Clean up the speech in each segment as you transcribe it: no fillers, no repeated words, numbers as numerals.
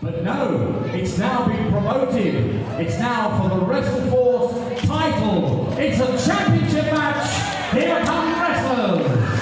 But no, it's now been promoted. It's now for the WrestleForce title. It's a championship match. Here come wrestlers.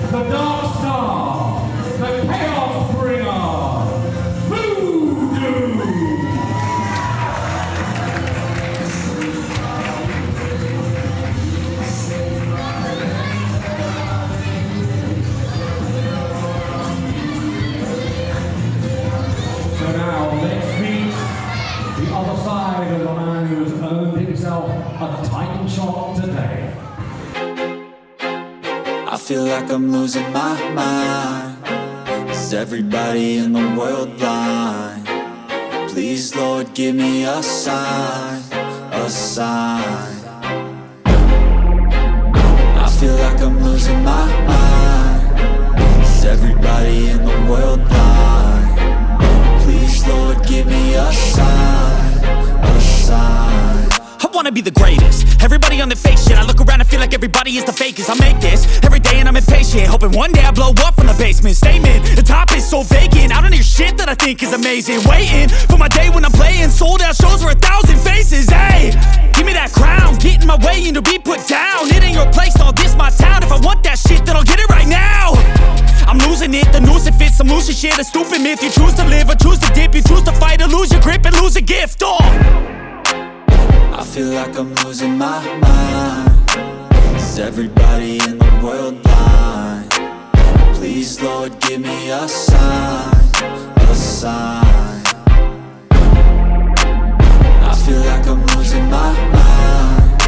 The Dark Star, the Chaos Bringer, Voodoo! So now let's meet the other side of the man who has earned himself a title shot today. I feel like I'm losing my mind. Is everybody in the world blind? Please, Lord, give me a sign, a sign. I feel like I'm losing my mind. Is everybody in the world blind? Please, Lord, give me a sign, a sign. I wanna be the greatest. Everybody on the fake shit. I look around and feel like everybody is the fakest. I make this every day and I'm impatient, hoping one day I blow up from the basement. Statement, the top is so vacant. I don't hear shit that I think is amazing. Waiting for my day when I'm playing sold out shows for 1,000 faces. Hey, give me that crown, get in my way and to be put down. It ain't your place, all this my town. If I want that shit, then I'll get it right now. I'm losing it, the noose it fits. I'm losing shit, a stupid myth. You choose to live or choose to dip. You choose to fight or lose your grip and lose a gift. I feel like I'm losing my mind. Is everybody in the world blind? Please, Lord, give me a sign, a sign. I feel like I'm losing my mind.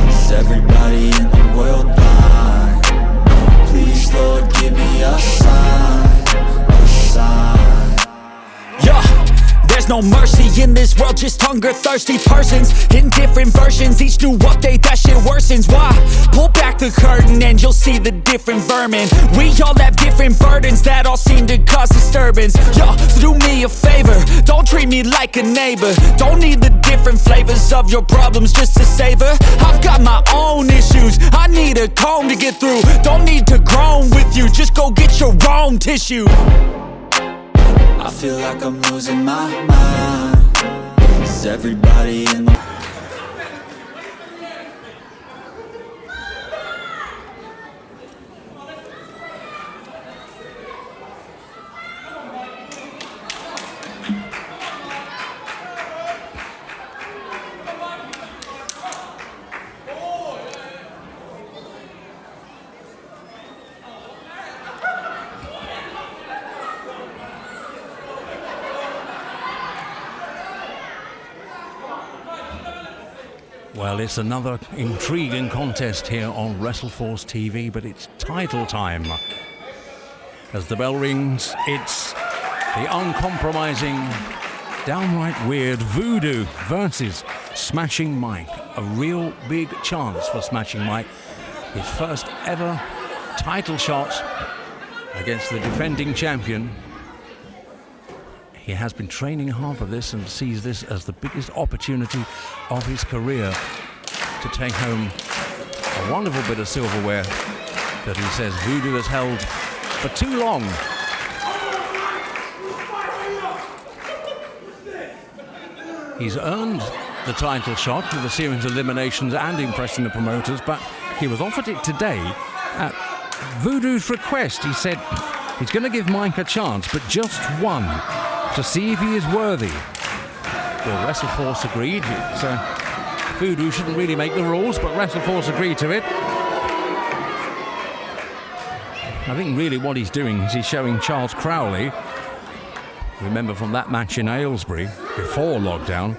Is everybody in the world blind? Please, Lord, give me a sign, a sign. Yeah. There's no mercy in this world, just hunger-thirsty persons in different versions. Each new update, that shit worsens. Why? Pull back the curtain and you'll see the different vermin. We all have different burdens that all seem to cause disturbance. Yo, so do me a favor, don't treat me like a neighbor. Don't need the different flavors of your problems just to savor. I've got my own issues, I need a comb to get through. Don't need to groan with you, just go get your own tissue. I feel like I'm losing my mind. Is everybody in the Well, it's another intriguing contest here on WrestleForce TV, but it's title time. As the bell rings, it's the uncompromising, downright weird Voodoo versus Smashing Mike. A real big chance for Smashing Mike. His first ever title shot against the defending champion. He has been training hard for this and sees this as the biggest opportunity of his career to take home a wonderful bit of silverware that he says Voodoo has held for too long. He's earned the title shot with a series of eliminations and impressing the promoters, but he was offered it today at Voodoo's request. He said he's going to give Mike a chance, but just one, to see if he is worthy. Well, WrestleForce agreed. Voodoo shouldn't really make the rules, but WrestleForce agreed to it. I think really what he's doing is he's showing Charles Crowley, remember from that match in Aylesbury before lockdown,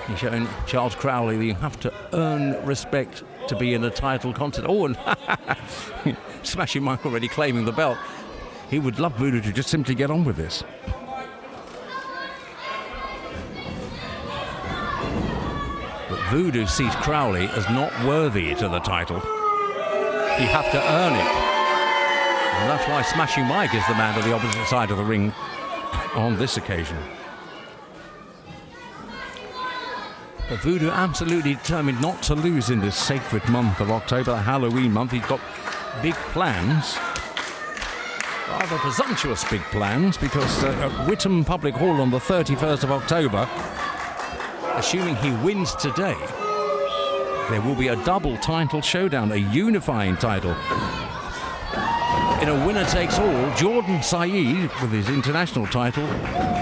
he's showing Charles Crowley that you have to earn respect to be in a title contest. Oh, and Smashing Mike already claiming the belt. He would love Voodoo to just simply get on with this. But Voodoo sees Crowley as not worthy to the title. You have to earn it. And that's why Smashing Mike is the man to the opposite side of the ring on this occasion. But Voodoo absolutely determined not to lose in this sacred month of October, the Halloween month. He's got big plans. Rather presumptuous big plans, because at Whittam Public Hall on the 31st of October, assuming he wins today, there will be a double title showdown, a unifying title. In a winner-takes-all, Jordan Saeed with his international title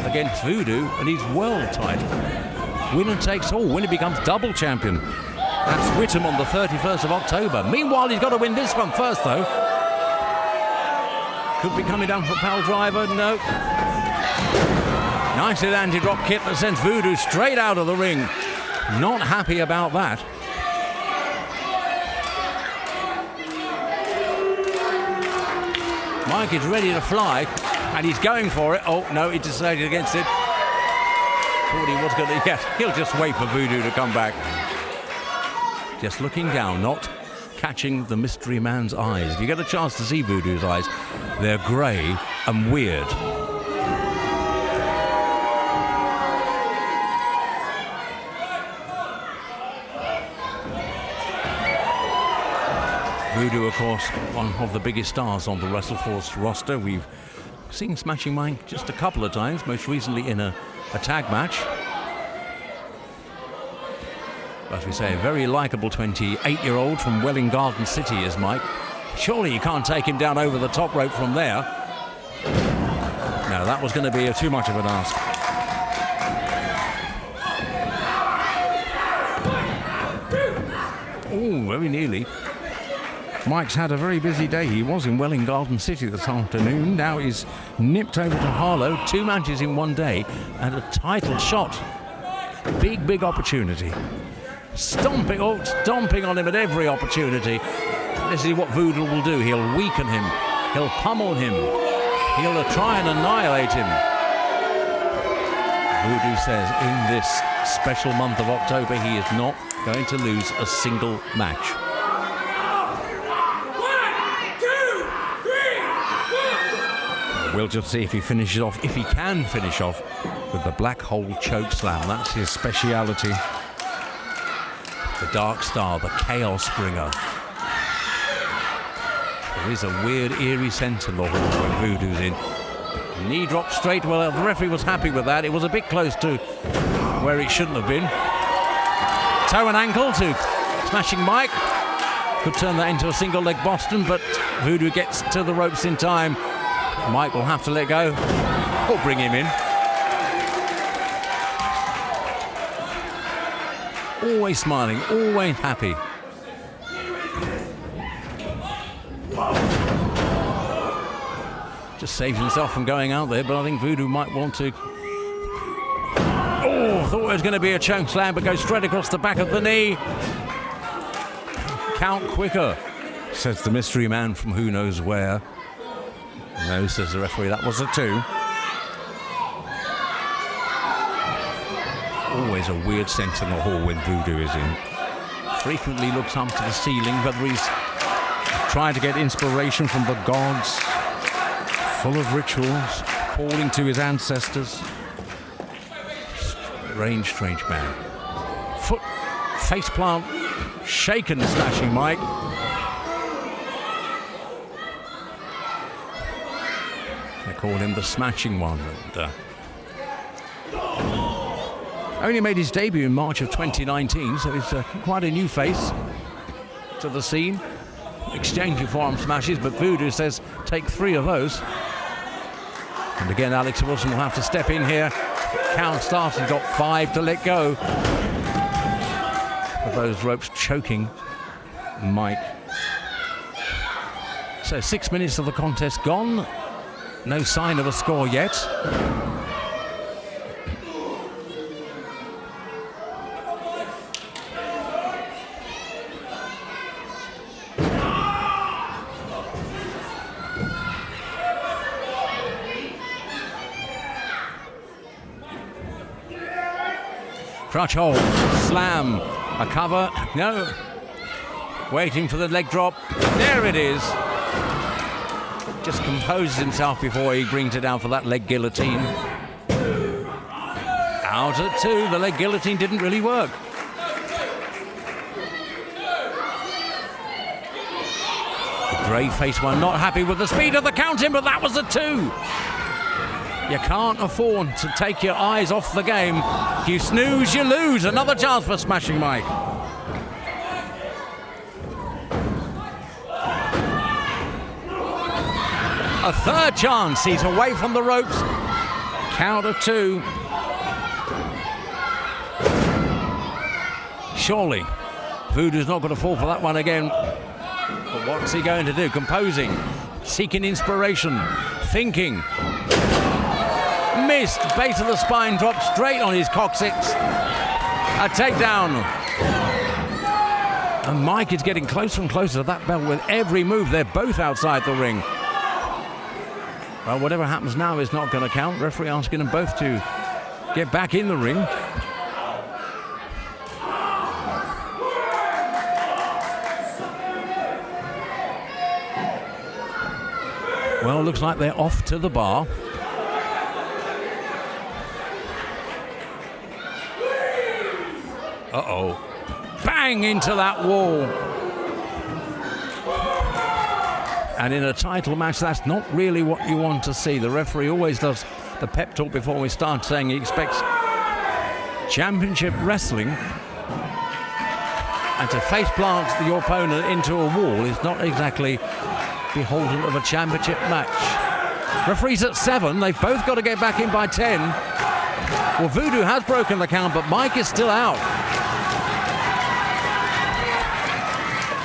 against Voodoo and his world title. Winner-takes-all, winner becomes double champion. That's Whittam on the 31st of October. Meanwhile, he's got to win this one first, though. Could be coming down for a power driver, no. Nicely landed drop kick that sends Voodoo straight out of the ring. Not happy about that. Mike is ready to fly, and he's going for it. Oh, no, he decided against it. Thought he was going to, yes, he'll just wait for Voodoo to come back. Just looking down, not catching the mystery man's eyes. If you get a chance to see Voodoo's eyes, they're grey and weird. Voodoo, of course, one of the biggest stars on the WrestleForce roster. We've seen Smashing Mike just a couple of times, most recently in a tag match. As we say, a very likeable 28-year-old from Welling Garden City is Mike. Surely you can't take him down over the top rope from there. No, that was going to be too much of an ask. Oh, very nearly. Mike's had a very busy day. He was in Welling Garden City this afternoon. Now he's nipped over to Harlow. 2 matches in one day and a title shot. Big, big opportunity. Stomping on him at every opportunity. This is what Voodoo will do. He'll weaken him. He'll pummel him. He'll try and annihilate him. Voodoo says in this special month of October he is not going to lose a single match. 1, 2, 3, 1. We'll just see if he finishes off, if he can finish off with the black hole choke slam. That's his speciality. The Dark Star, the Chaos Bringer. There is a weird, eerie centre when Voodoo's in. Knee drop straight. Well, the referee was happy with that. It was a bit close to where it shouldn't have been. Toe and ankle to Smashing Mike. Could turn that into a single leg Boston, but Voodoo gets to the ropes in time. Mike will have to let go or bring him in. Always smiling, always happy. Just saves himself from going out there, but I think Voodoo might want to... Oh, thought it was going to be a choke slam, but goes straight across the back of the knee. Count quicker, says the mystery man from who knows where. No, says the referee, that was a 2. Always a weird sense in the hall when Voodoo is in. Frequently looks up to the ceiling, whether he's trying to get inspiration from the gods, full of rituals, calling to his ancestors. Strange man. Foot, face plant, shaken, Smashing Mike. They call him the Smashing One. And, only made his debut in March of 2019, so he's quite a new face to the scene. Exchanging forearm smashes, but Voodoo says take 3 of those. And again, Alex Wilson will have to step in here. Count starts, he's got 5 to let go. With those ropes choking Mike. So 6 minutes of the contest gone. No sign of a score yet. Crutch hold, slam, a cover, no. Waiting for the leg drop, there it is. Just composes himself before he brings it down for that leg guillotine. Out at 2, the leg guillotine didn't really work. The grey face one not happy with the speed of the counting, but that was a 2. You can't afford to take your eyes off the game. You snooze, you lose. Another chance for Smashing Mike. A 3rd chance. He's away from the ropes. Count of 2. Surely, Voodoo's not going to fall for that one again. But what's he going to do? Composing, seeking inspiration, thinking. Missed, base of the spine dropped straight on his coccyx. A takedown. And Mike is getting closer and closer to that belt with every move. They're both outside the ring. Well, whatever happens now is not going to count. Referee asking them both to get back in the ring. Well, looks like they're off to the bar. Uh-oh. Bang into that wall. And in a title match, that's not really what you want to see. The referee always does the pep talk before we start, saying he expects championship wrestling. And to face plant your opponent into a wall is not exactly beholden of a championship match. Referee's at 7. They've both got to get back in by 10. Well, Voodoo has broken the count, but Mike is still out.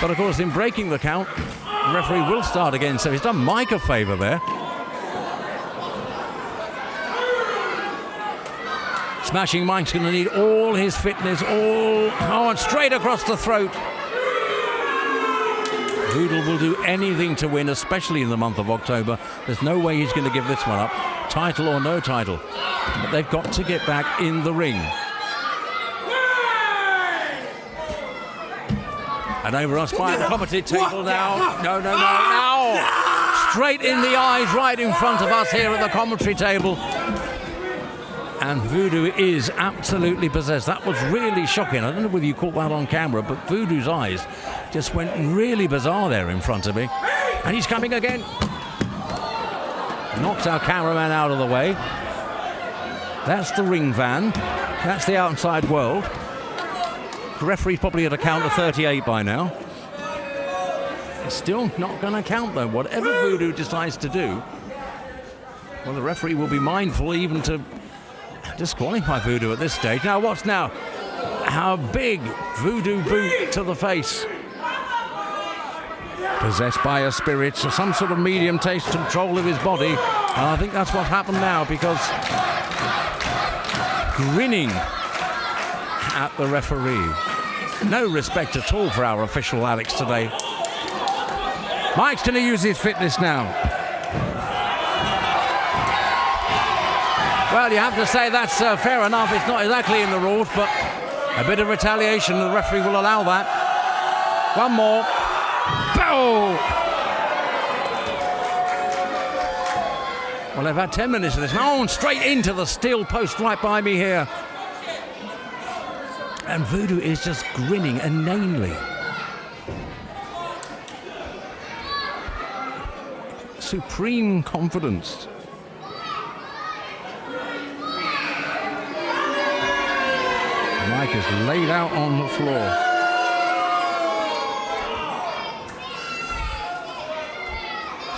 But of course, in breaking the count, the referee will start again, so he's done Mike a favour there. Smashing Mike's going to need all his fitness, and straight across the throat. Voodoo will do anything to win, especially in the month of October. There's no way he's going to give this one up, title or no title. But they've got to get back in the ring. And over us by the commentary table now. No. Straight in the eyes, right in front of us here at the commentary table. And Voodoo is absolutely possessed. That was really shocking. I don't know whether you caught that on camera, but Voodoo's eyes just went really bizarre there in front of me. And he's coming again. Knocks our cameraman out of the way. That's the ring van. That's the outside world. The referee's probably at a count of 38 by now. It's still not going to count, though. Whatever Voodoo decides to do, well, the referee will be mindful even to disqualify Voodoo at this stage. Now, what's now? How big Voodoo boot to the face. Possessed by a spirit, some sort of medium taste control of his body. And I think that's what happened now, because grinning at the referee. No respect at all for our official Alex today. Mike's going to use his fitness now. Well, you have to say that's fair enough. It's not exactly in the rules, but a bit of retaliation, the referee will allow that. One more. Boom! Well, they've had 10 minutes of this. Oh, and straight into the steel post right by me here. And Voodoo is just grinning inanely. Supreme confidence. Mike is laid out on the floor.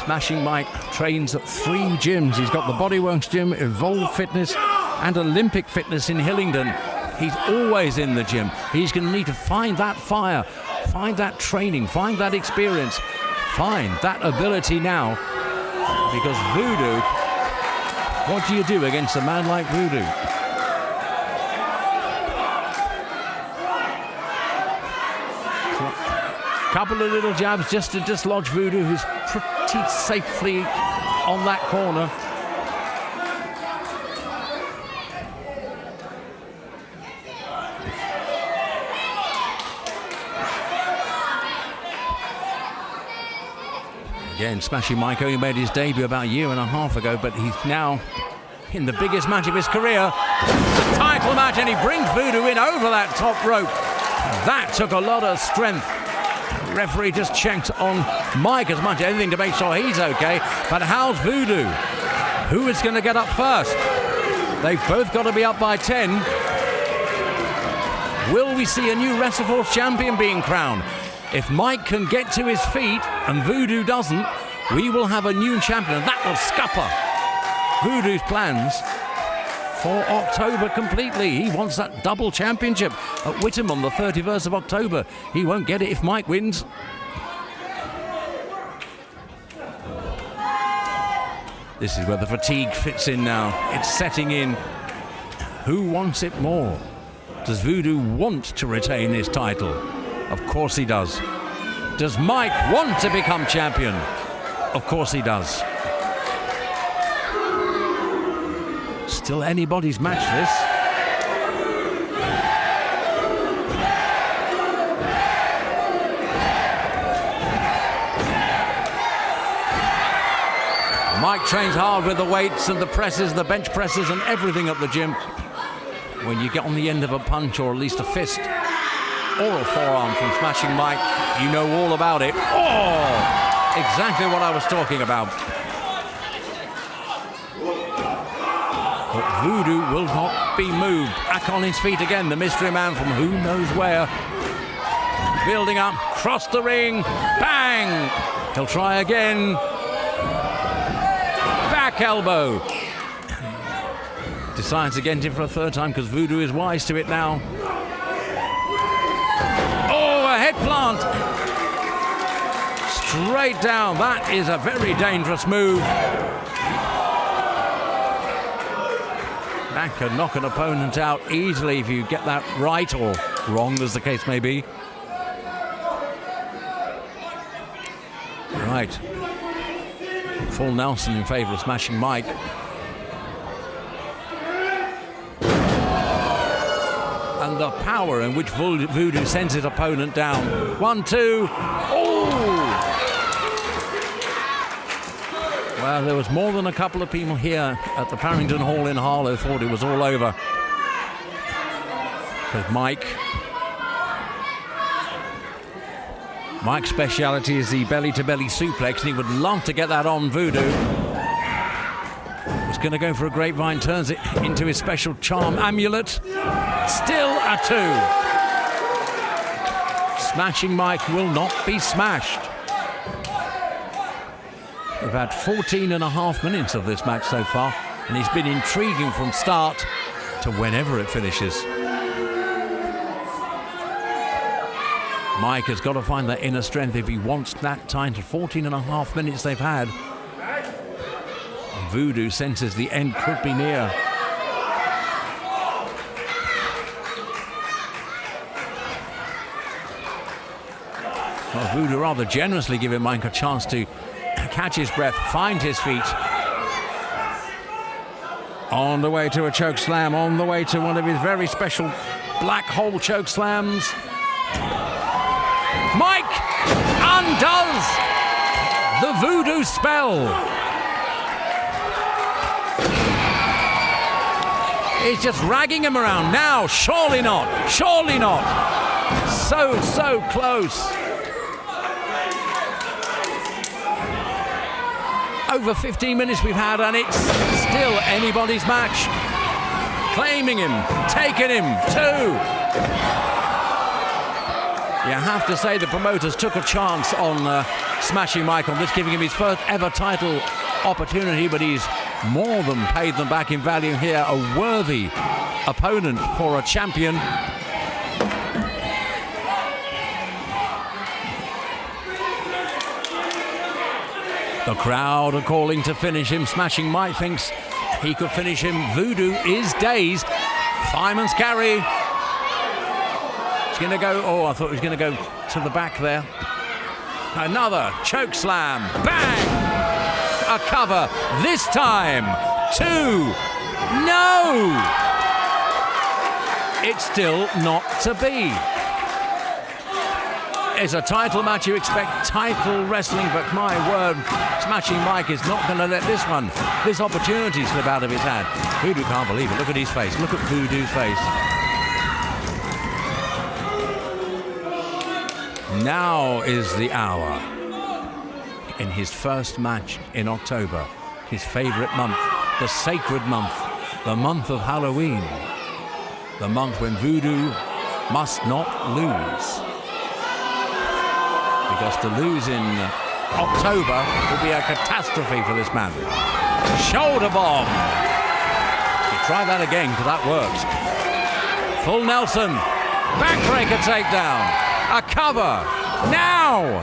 Smashing Mike trains at 3 gyms. He's got the Bodyworks gym, Evolve Fitness, and Olympic Fitness in Hillingdon. He's always in the gym. He's going to need to find that fire, find that training, find that experience, find that ability now. Because Voodoo, what do you do against a man like Voodoo? Couple of little jabs just to dislodge Voodoo, who's pretty safely on that corner. Again, Smashing Mike only made his debut about a year and a half ago, but he's now in the biggest match of his career, the title match, and he brings Voodoo in over that top rope. That took a lot of strength. The referee just checked on Mike as much as anything to make sure he's okay, but how's Voodoo? Who is going to get up first? They've both got to be up by 10. Will we see a new WrestleForce champion being crowned? If Mike can get to his feet and Voodoo doesn't, we will have a new champion, and that will scupper Voodoo's plans for October completely. He wants that double championship at Whittam on the 31st of October. He won't get it if Mike wins. This is where the fatigue fits in now. It's setting in. Who wants it more? Does Voodoo want to retain his title? Of course he does. Does Mike want to become champion? Of course he does. Still anybody's match, this. Mike trains hard with the weights and the presses, the bench presses and everything at the gym. When you get on the end of a punch or at least a fist or a forearm from Smashing Mike, you know all about it. Oh! Exactly what I was talking about. But Voodoo will not be moved. Back on his feet again, the mystery man from who knows where. Building up, cross the ring, bang! He'll try again. Back elbow. Decides against it for a third time because Voodoo is wise to it now. Oh, a head plant. Straight down. That is a very dangerous move. That can knock an opponent out easily if you get that right or wrong, as the case may be. Right. Full Nelson in favour of Smashing Mike. And the power in which Voodoo sends his opponent down. 1, 2. Oh! Well, there was more than a couple of people here at the Parrington Hall in Harlow thought it was all over. Because Mike's speciality is the belly-to-belly suplex, and he would love to get that on Voodoo. He's going to go for a grapevine, turns it into his special charm amulet. Still a 2. Smashing Mike will not be smashed. We've had 14 and a half minutes of this match so far, and it's been intriguing from start to whenever it finishes. Mike has got to find that inner strength if he wants that time to 14 and a half minutes they've had. Voodoo senses the end could be near. Well, Voodoo rather generously giving Mike a chance to catch his breath, find his feet. On the way to a choke slam, on the way to one of his very special black hole choke slams. Mike undoes the Voodoo spell. He's just ragging him around. Now, surely not, surely not. So close. Over 15 minutes we've had, and it's still anybody's match. Claiming him, taking him, 2. You have to say the promoters took a chance on Smashing Mike on this, giving him his first ever title opportunity, but he's more than paid them back in value here. A worthy opponent for a champion. The crowd are calling to finish him. Smashing Mike thinks he could finish him. Voodoo is dazed. Fireman's carry. He's going to go, oh, I thought he was going to go to the back there. Another choke slam. Bang! A cover. This time. 2. No! It's still not to be. It's a title match. You expect title wrestling, but my word, Smashing Mike is not going to let this opportunity slip out of his hand. Voodoo can't believe it. Look at his face. Look at Voodoo's face. Now is the hour. In his first match in October, his favourite month, the sacred month, the month of Halloween, the month when Voodoo must not lose. Because to lose in October will be a catastrophe for this man. Shoulder bomb. You try that again, because that works. Full Nelson. Backbreaker takedown. A cover. Now.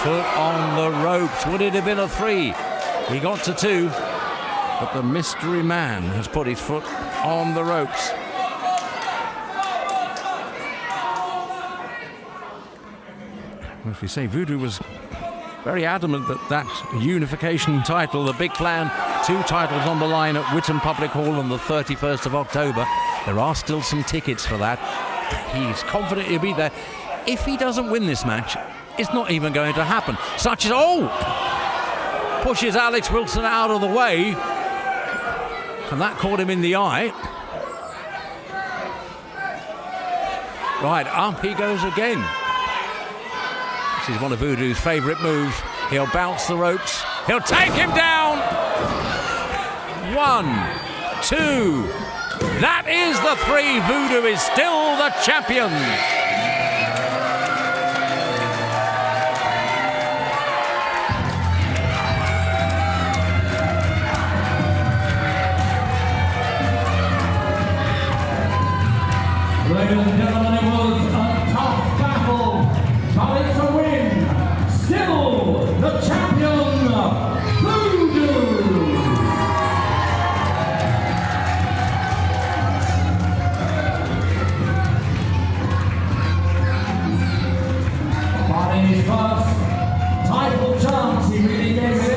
Foot on the ropes. Would it have been a 3? He got to 2. But the mystery man has put his foot on the ropes. If we say Voodoo was very adamant that unification title, the big plan, 2 titles on the line at Whittam Public Hall on the 31st of October. There are still some tickets for that. He's confident he'll be there. If he doesn't win this match, it's not even going to happen. Such as, pushes Alex Wilson out of the way. And that caught him in the eye. Right, up he goes again. This is one of Voodoo's favourite moves. He'll bounce the ropes. He'll take him down. 1, 2. That is the 3. Voodoo is still the champion. Ladies and gentlemen, it was a tough battle, but it's a win. Still the champion, Voodoo. But in his first title chance, he really gave it